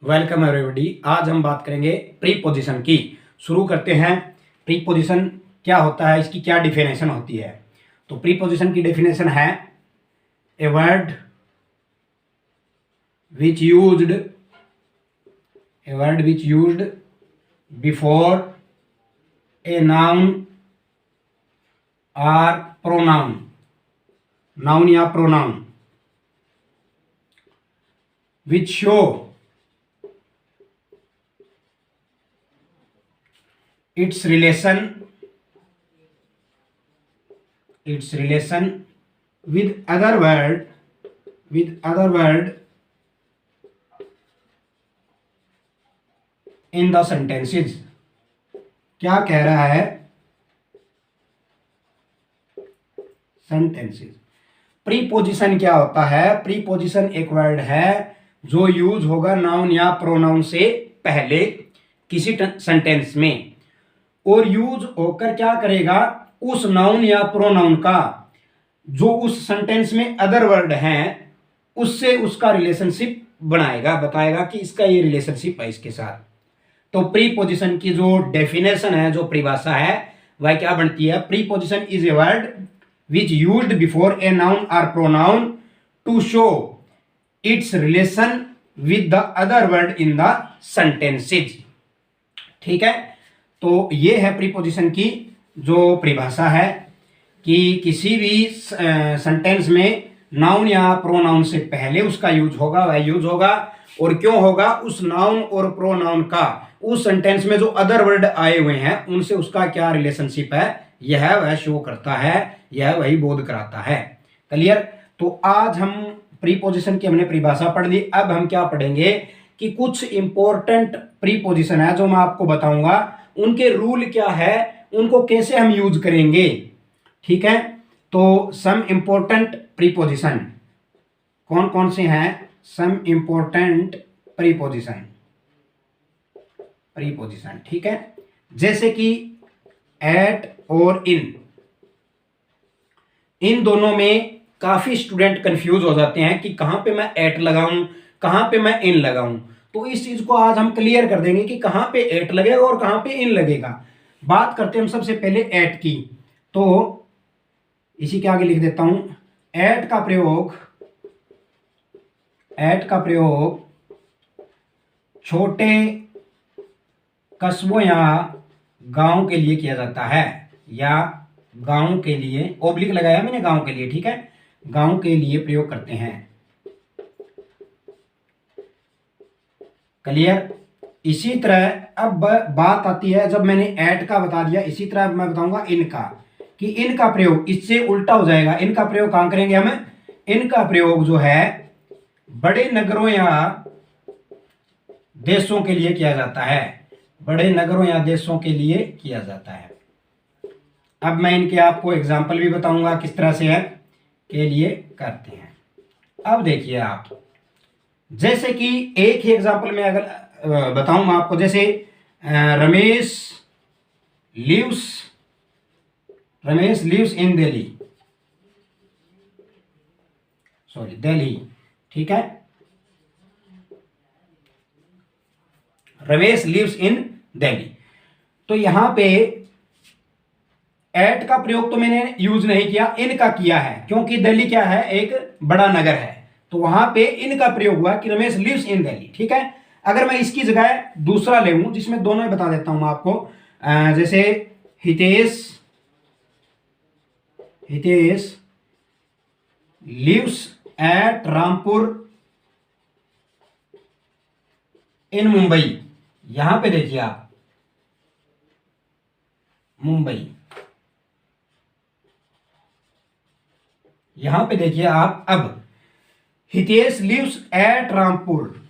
Welcome everybody. आज हम बात करेंगे प्रीपोजिशन की। शुरू करते हैं। प्रीपोजिशन क्या होता है, इसकी क्या डिफिनेशन होती है। तो प्रीपोजिशन की डिफिनेशन है a word which used before a noun or pronoun, noun या pronoun, which show its relation with other word in the sentences। क्या कह रहा है, सेंटेंसेस। प्रीपोजिशन क्या होता है? प्रीपोजिशन एक वर्ड है जो यूज होगा नाउन या प्रोनाउन से पहले किसी सेंटेंस में, और यूज होकर क्या करेगा, उस नाउन या प्रोनाउन का जो उस सेंटेंस में अदर वर्ड हैं उससे उसका रिलेशनशिप बनाएगा, बताएगा कि इसका ये रिलेशनशिप है इसके साथ। तो प्रीपोजिशन की जो डेफिनेशन है, जो परिभाषा है, वह क्या बनती है? Preposition is a word which used before a noun और pronoun to show its relation with the other word in the sentences. ठीक है, तो ये है प्रीपोजिशन की जो परिभाषा है कि किसी भी सेंटेंस में नाउन या प्रोनाउन से पहले उसका यूज होगा, वह यूज होगा, और क्यों होगा, उस नाउन और प्रोनाउन का उस सेंटेंस में जो अदर वर्ड आए हुए हैं उनसे उसका क्या रिलेशनशिप है, यह वह शो करता है, यह वही बोध कराता है। क्लियर? तो आज हम प्रीपोजिशन की हमने परिभाषा पढ़ ली। अब हम क्या पढ़ेंगे कि कुछ इंपॉर्टेंट प्रीपोजिशन है जो मैं आपको बताऊंगा, उनके रूल क्या है, उनको कैसे हम यूज करेंगे। ठीक है, तो सम इंपॉर्टेंट प्रीपोजिशन कौन कौन से हैं? सम इंपॉर्टेंट प्रीपोजिशन, ठीक है, जैसे कि एट और इन दोनों में काफी स्टूडेंट कंफ्यूज हो जाते हैं कि कहां पे मैं एट लगाऊं, कहां पे मैं इन लगाऊं। तो इस चीज को आज हम क्लियर कर देंगे कि कहां पे एट लगेगा और कहां पे इन लगेगा। बात करते हैं हम सबसे पहले एट की। तो इसी के आगे लिख देता हूं, एट का प्रयोग छोटे कस्बों या गांव के लिए किया जाता है, या गांव के लिए, ओब्लिक लगाया मैंने, गांव के लिए। ठीक है, गांव के लिए प्रयोग करते हैं। क्लियर? इसी तरह अब बात आती है, जब मैंने एट का बता दिया, इसी तरह मैं बताऊंगा इनका, कि इनका प्रयोग इससे उल्टा हो जाएगा। इनका प्रयोग कहां करेंगे हम? इनका प्रयोग जो है बड़े नगरों या देशों के लिए किया जाता है, बड़े नगरों या देशों के लिए किया जाता है। अब मैं इनके आपको एग्जाम्पल भी बताऊंगा किस तरह से है के लिए करते हैं। अब देखिए आप, जैसे कि एक ही एग्जाम्पल में अगर बताऊं मैं आपको, जैसे रमेश लिव्स इन दिल्ली। ठीक है, रमेश लिव्स इन दिल्ली। तो यहां पे एट का प्रयोग तो मैंने यूज नहीं किया, इन का किया है, क्योंकि दिल्ली क्या है, एक बड़ा नगर है। तो वहां पे इनका प्रयोग हुआ कि रमेश लिव्स इन दिल्ली। ठीक है, अगर मैं इसकी जगह दूसरा ले लूं जिसमें दोनों ही बता देता हूं मैं आपको, जैसे हितेश लिव्स एट रामपुर इन मुंबई। यहां पे देखिए आप, मुंबई, यहां पे देखिए आप, अब हितेश लिव्स एट रामपुर,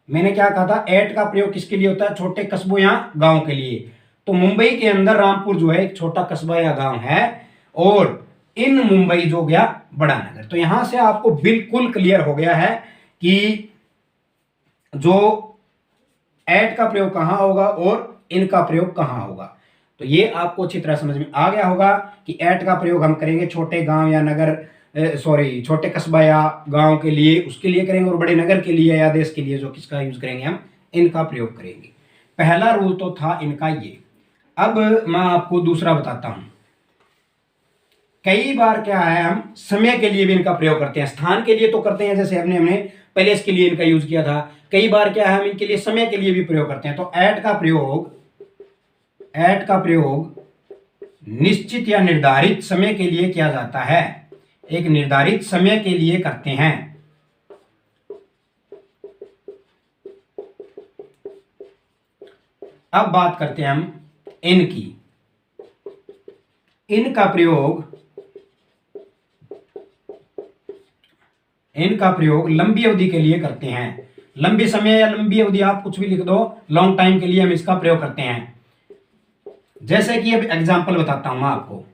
मैंने क्या कहा था, एट का प्रयोग किसके लिए होता है? छोटे कस्बों या गांव के लिए। तो मुंबई के अंदर रामपुर जो है एक छोटा कस्बा या गांव है, और इन मुंबई जो गया बड़ा नगर। तो यहां से आपको बिल्कुल क्लियर हो गया है कि जो एट का प्रयोग कहां होगा और इनका प्रयोग कहां होगा। तो ये आपको अच्छी तरह समझ में आ गया होगा कि एट का प्रयोग हम करेंगे छोटे गांव या नगर सॉरी छोटे कस्बा या गांव के लिए उसके लिए करेंगे, और बड़े नगर के लिए या देश के लिए जो किसका यूज करेंगे, हम इनका प्रयोग करेंगे। पहला रूल तो था इनका ये। अब मैं आपको दूसरा बताता हूं। कई बार क्या है, हम समय के लिए भी इनका प्रयोग करते हैं। स्थान के लिए तो करते हैं, जैसे हमने प्लेस के लिए इनका यूज किया था। कई बार क्या है, हम इनके लिए समय के लिए भी प्रयोग करते हैं। तो एट का प्रयोग निश्चित या निर्धारित समय के लिए किया जाता है। एक निर्धारित समय के लिए करते हैं। अब बात करते हैं हम इन की। इनका प्रयोग लंबी अवधि के लिए करते हैं। लंबे समय या लंबी अवधि आप कुछ भी लिख दो, लॉन्ग टाइम के लिए हम इसका प्रयोग करते हैं। जैसे कि अब एग्जांपल बताता हूं मैं आपको।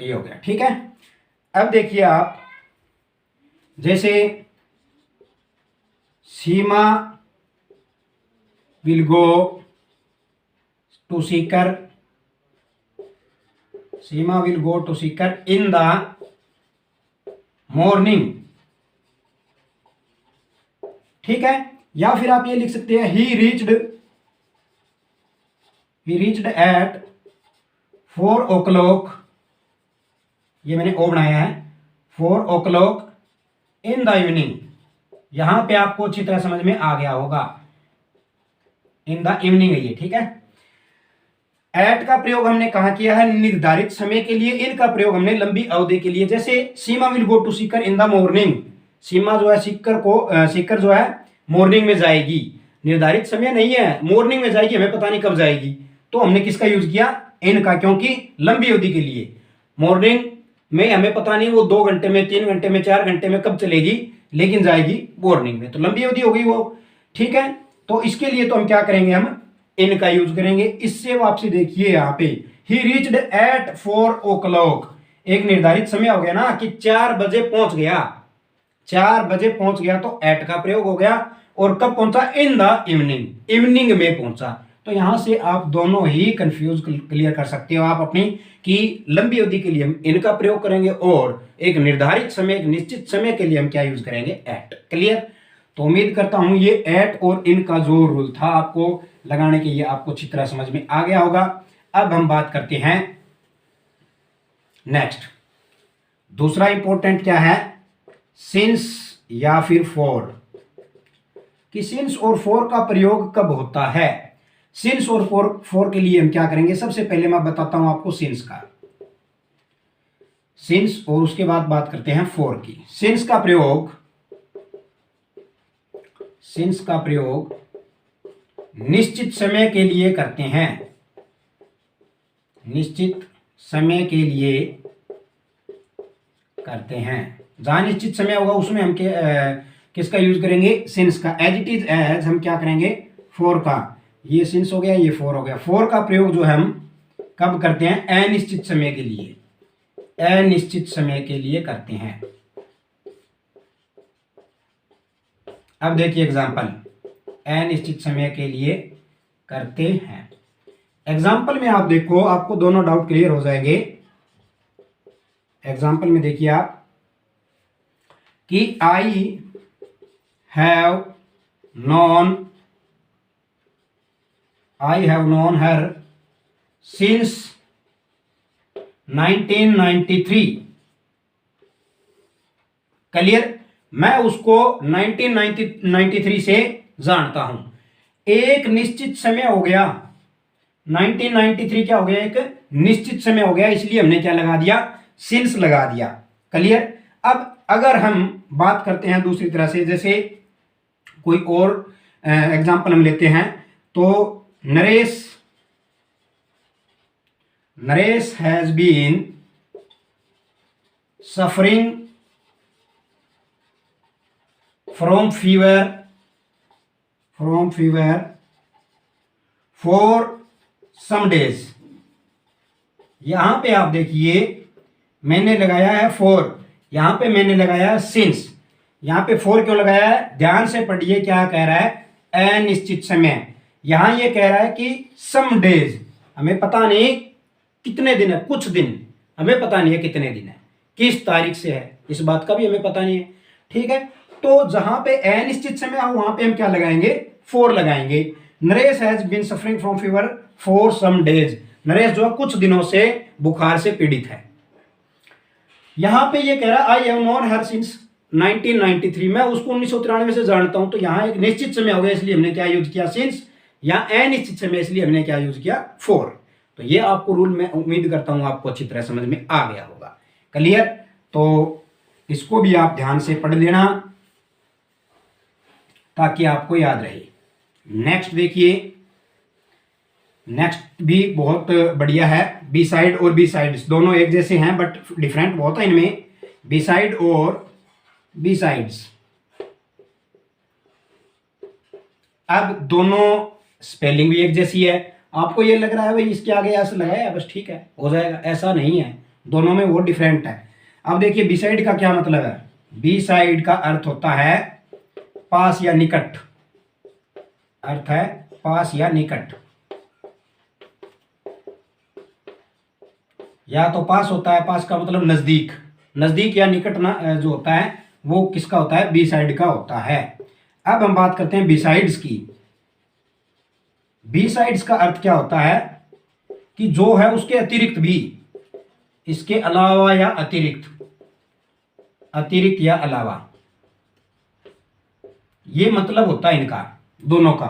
ये हो गया, ठीक है। अब देखिए आप, जैसे Seema will go to Sikar in the morning, ठीक है। या फिर आप ये लिख सकते हैं ही रीच्ड एट 4 o'clock, ये मैंने ओ बनाया है, 4 o'clock इन द इवनिंग। यहां पे आपको अच्छी तरह समझ में आ गया होगा, इन द इवनिंग है ये, ठीक है। एट का प्रयोग हमने कहां किया है, निर्धारित समय के लिए। इन का प्रयोग हमने लंबी अवधि के लिए। जैसे Seema will go to Sikar in the morning, Seema जो है सीकर जो है मॉर्निंग में जाएगी। निर्धारित समय नहीं है, मॉर्निंग में जाएगी, हमें पता नहीं कब जाएगी, तो हमने किसका यूज किया, इन का, क्योंकि लंबी अवधि के लिए। मॉर्निंग में हमें पता नहीं वो 2 घंटे में, 3 घंटे में, 4 घंटे में कब चलेगी, लेकिन जाएगी मॉर्निंग में, तो लंबी अवधि हो गई वो, ठीक है। तो इसके लिए तो हम क्या करेंगे, हम इनका यूज करेंगे। इससे वापसी देखिए यहाँ पे, ही रीच्ड एट 4 o'clock, एक निर्धारित समय हो गया ना कि 4 बजे पहुंच गया, 4 बजे पहुंच गया, तो एट का प्रयोग हो गया। और कब पहुंचा, इन द इवनिंग, इवनिंग में पहुंचा। तो यहां से आप दोनों ही कंफ्यूज क्लियर कर सकते हो आप अपनी, कि लंबी अवधि के लिए हम इनका प्रयोग करेंगे और एक निर्धारित समय, एक निश्चित समय के लिए हम क्या यूज करेंगे, एट। क्लियर। तो उम्मीद करता हूं ये एट और इन का जो रूल था आपको लगाने के, ये आपको अच्छी तरह समझ में आ गया होगा। अब हम बात करते हैं नेक्स्ट। दूसरा इंपॉर्टेंट क्या है, सिंस या फिर फॉर, कि सिंस और फॉर का प्रयोग कब होता है। सिंस और फॉर के लिए हम क्या करेंगे, सबसे पहले मैं बताता हूं आपको सिंस का, सिंस, और उसके बाद बात करते हैं फॉर की। सिंस का प्रयोग निश्चित समय के लिए करते हैं, निश्चित समय के लिए करते हैं। जहां निश्चित समय होगा उसमें हम किसका यूज करेंगे, सिंस का। एज इट इज एज हम क्या करेंगे, फॉर का। ये सिंस हो गया, ये फॉर हो गया। फॉर का प्रयोग जो हम कब करते हैं, अनिश्चित समय के लिए, अनिश्चित समय के लिए करते हैं। अब देखिए एग्जाम्पल, अनिश्चित समय के लिए करते हैं। एग्जाम्पल में आप देखो, आपको दोनों डाउट क्लियर हो जाएंगे। एग्जाम्पल में देखिए आप कि I have known her since 1993। Clear. मैं उसको 1993 से जानता हूं। एक निश्चित समय हो गया, 1993 क्या हो गया, एक निश्चित समय हो गया, इसलिए हमने क्या लगा दिया, सिंस लगा दिया। क्लियर। अब अगर हम बात करते हैं दूसरी तरह से, जैसे कोई और एग्जांपल हम लेते हैं, तो Naresh has been suffering from fever for some days. यहां पे आप देखिए मैंने लगाया है फॉर, यहां पे मैंने लगाया है सिंस। यहां पे फॉर क्यों लगाया है, ध्यान से पढ़िए क्या कह रहा है, अनिश्चित समय। यहां ये कह रहा है कि सम डेज, हमें पता नहीं कितने दिन है, कुछ दिन, हमें पता नहीं है कितने दिन है, किस तारीख से है, इस बात का भी हमें पता नहीं है। ठीक है, तो जहां पे अनिश्चित समय हो वहां पे हम क्या लगाएंगे, फॉर लगाएंगे। Naresh has been suffering from fever for some days, Naresh जो है कुछ दिनों से बुखार से पीड़ित है। यहां पे ये कह रहा है I have known her since 1993, मैं उसको 1993 से जानता हूं। तो यहां एक निश्चित समय हो गया, इसलिए हमने क्या यूज किया, सिंस, या अनिश्चित समय इसलिए हमने क्या यूज किया, फॉर। तो ये आपको रूल मैं उम्मीद करता हूं आपको अच्छी तरह समझ में आ गया होगा। क्लियर, तो इसको भी आप ध्यान से पढ़ लेना ताकि आपको याद रहे। नेक्स्ट देखिए, नेक्स्ट भी बहुत बढ़िया है। बी साइड और बी साइड्स दोनों एक जैसे हैं बट डिफरेंट बहुत है इनमें। बी साइड और बी साइड्स, अब दोनों स्पेलिंग भी एक जैसी है। आपको ये लग रहा है भाई इसके आगे ऐसा लगाया बस ठीक है हो जाएगा, ऐसा नहीं है, दोनों में वो डिफरेंट है। अब देखिए बी साइड का क्या मतलब है, बी साइड का अर्थ होता है पास या निकट, अर्थ है पास या निकट, या तो पास होता है, पास का मतलब नजदीक, नजदीक या निकट ना जो होता है वो किसका होता है, बी साइड का होता है। अब हम बात करते हैं बी साइड्स की। बी साइड्स का अर्थ क्या होता है कि जो है उसके अतिरिक्त भी, इसके अलावा या अतिरिक्त, अतिरिक्त या अलावा, ये मतलब होता है इनका दोनों का।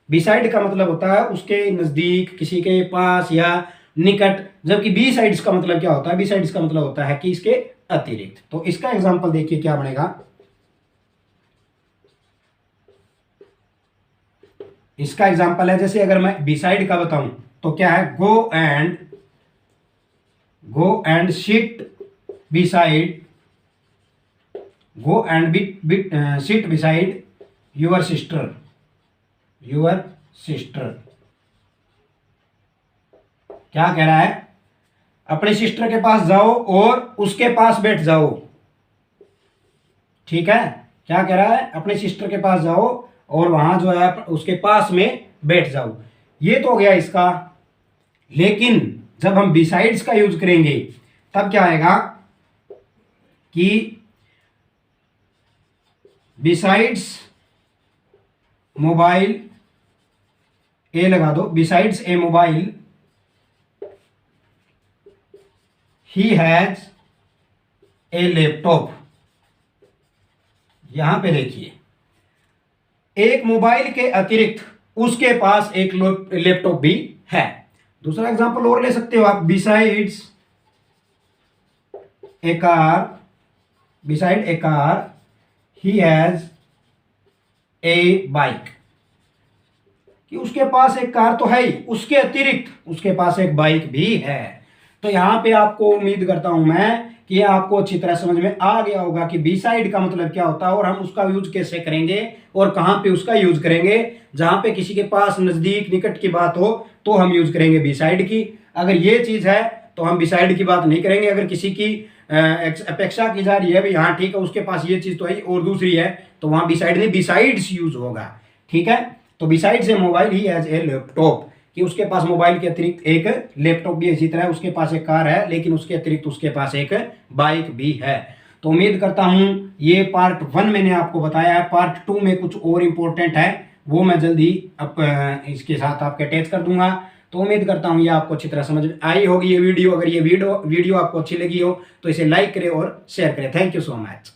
बी साइड का मतलब होता है उसके नजदीक, किसी के पास या निकट, जबकि बी साइड्स का मतलब क्या होता है, बी साइड्स का मतलब होता है कि इसके अतिरिक्त। तो इसका एग्जांपल देखिए क्या बनेगा, इसका एग्जांपल है जैसे अगर मैं बी साइड का बताऊं तो क्या है, go and sit beside, go and sit beside your sister, your sister. क्या कह रहा है, अपने सिस्टर के पास जाओ और उसके पास बैठ जाओ। ठीक है, क्या कह रहा है, अपने सिस्टर के पास जाओ और वहां जो है उसके पास में बैठ जाओ। ये तो हो गया इसका। लेकिन जब हम बिसाइड्स का यूज करेंगे तब क्या आएगा कि बिसाइड्स मोबाइल, ए लगा दो, besides A mobile he has a laptop. यहां पे देखिए, एक मोबाइल के अतिरिक्त उसके पास एक लैपटॉप भी है। दूसरा एग्जांपल और ले सकते हो आप, besides A car, beside A car he has a bike, कि उसके पास एक कार तो है ही, उसके अतिरिक्त उसके पास एक बाइक भी है। तो यहां पे आपको उम्मीद करता हूं मैं कि आपको अच्छी तरह समझ में आ गया होगा कि बी साइड का मतलब क्या होता है और हम उसका यूज कैसे करेंगे और कहां पे उसका यूज करेंगे। जहां पे किसी के पास नजदीक निकट की बात हो तो हम यूज करेंगे बी साइड की। अगर ये चीज है तो हम बी साइड की बात नहीं करेंगे। अगर किसी की अपेक्षा की जा रही है भाई हाँ ठीक है उसके पास ये चीज तो है और दूसरी है, तो वहां बी साइड नहीं बी साइड्स यूज होगा। ठीक है, तो बी साइड से मोबाइल ही एज ए लैपटॉप, कि उसके पास मोबाइल के अतिरिक्त एक लैपटॉप भी, इसी तरह उसके पास एक कार है लेकिन उसके अतिरिक्त उसके पास एक बाइक भी है। तो उम्मीद करता हूं ये पार्ट 1 मैंने आपको बताया है। पार्ट 2 में कुछ और इम्पोर्टेंट है वो मैं जल्दी इसके साथ आपके अटैच कर दूंगा। तो उम्मीद करता हूं ये आपको अच्छी तरह समझ में आई होगी ये वीडियो। अगर ये वीडियो आपको अच्छी लगी हो तो इसे लाइक करें और शेयर करें। Thank you so much.